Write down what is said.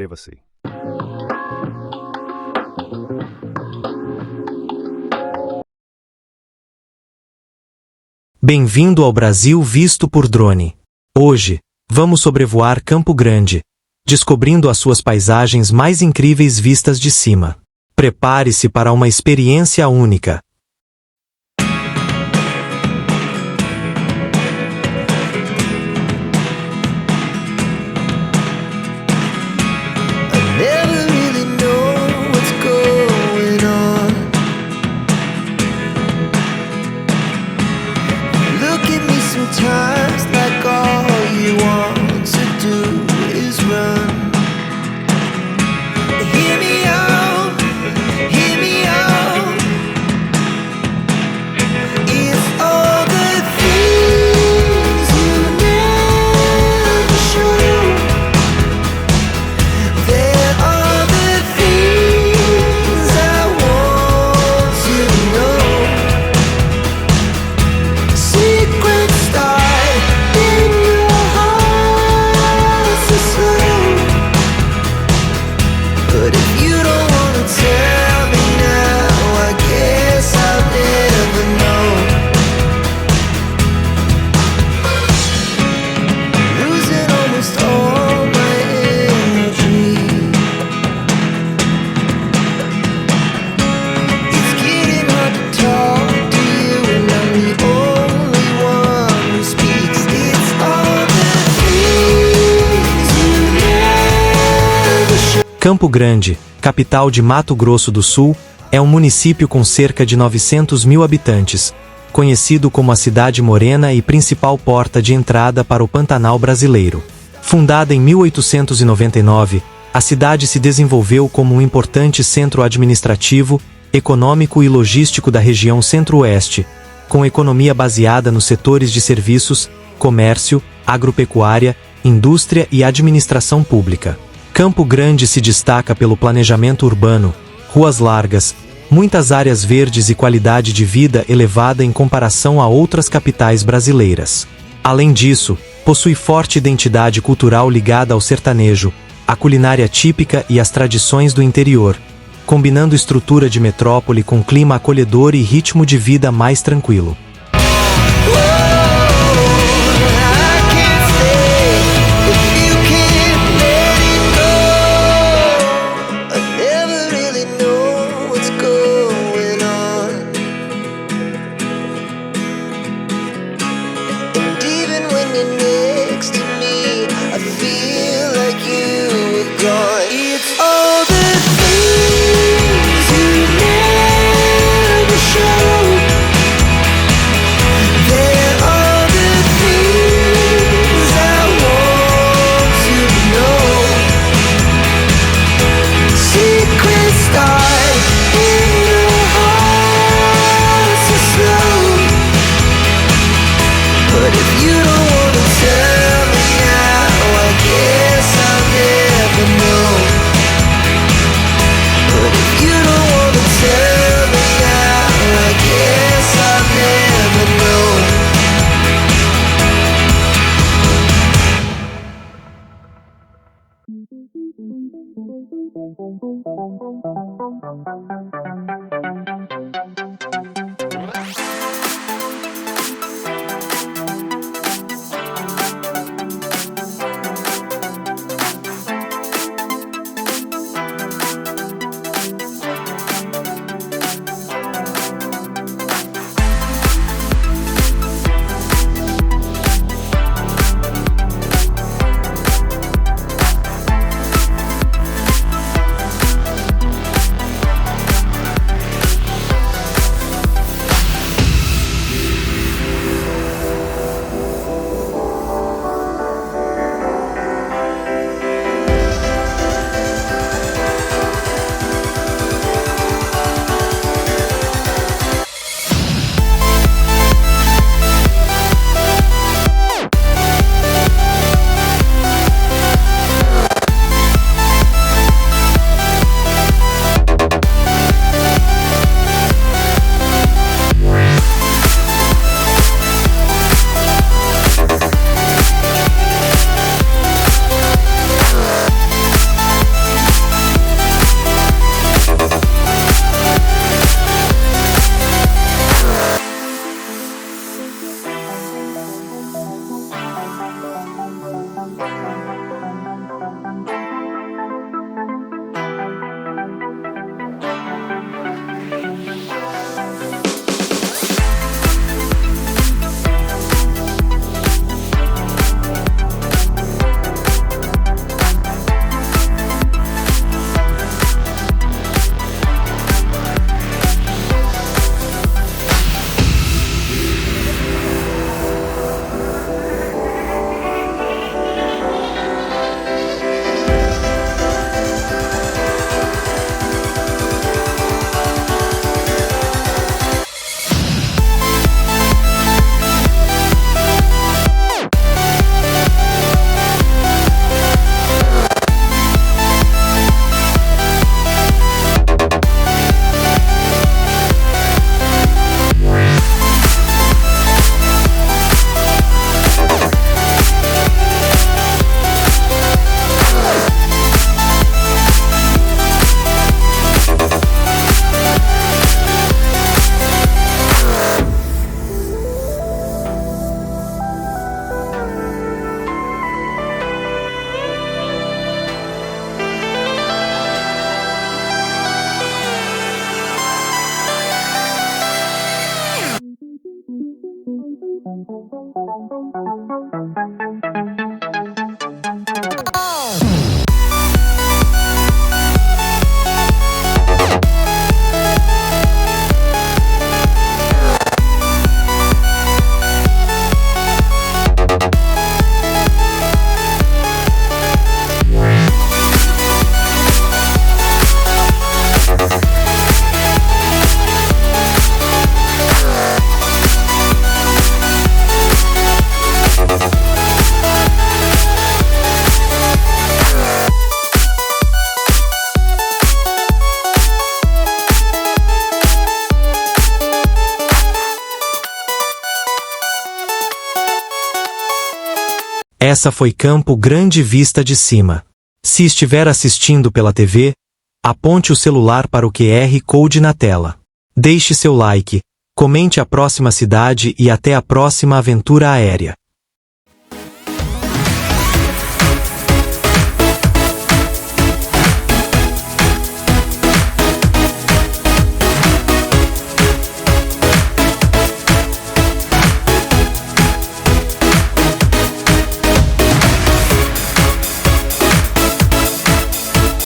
privacy. Bem-vindo ao Brasil visto por drone. Hoje, vamos sobrevoar Campo Grande, descobrindo as suas paisagens mais incríveis vistas de cima. Prepare-se para uma experiência única. Sometimes like all you want to do is run. Hear me out, hear me out. If all the things you never show, there are the things I want you to know. Secrets but if you don't wanna tell me now, I guess I'll never know. Losing almost all my energy. It's getting hard to talk to you, and I'm the only one who speaks. It's all the things you never show. Campo Grande, capital de Mato Grosso do Sul, é um município com cerca de 900 mil habitantes, conhecido como a Cidade Morena e principal porta de entrada para o Pantanal brasileiro. Fundada em 1899, a cidade se desenvolveu como um importante centro administrativo, econômico e logístico da região Centro-Oeste, com economia baseada nos setores de serviços, comércio, agropecuária, indústria e administração pública. Campo Grande se destaca pelo planejamento urbano, ruas largas, muitas áreas verdes e qualidade de vida elevada em comparação a outras capitais brasileiras. Além disso, possui forte identidade cultural ligada ao sertanejo, a culinária típica e as tradições do interior, combinando estrutura de metrópole com clima acolhedor e ritmo de vida mais tranquilo. It's all the things you never show. There are the things I want you to know. Secrets start in your heart so slow. But if you don't wanna tell me now, I guess I'll never know. But if you don't wanna tell me now, I guess I'll never know. Essa foi Campo Grande vista de cima. Se estiver assistindo pela TV, aponte o celular para o QR Code na tela. Deixe seu like, comente a próxima cidade e até a próxima aventura aérea.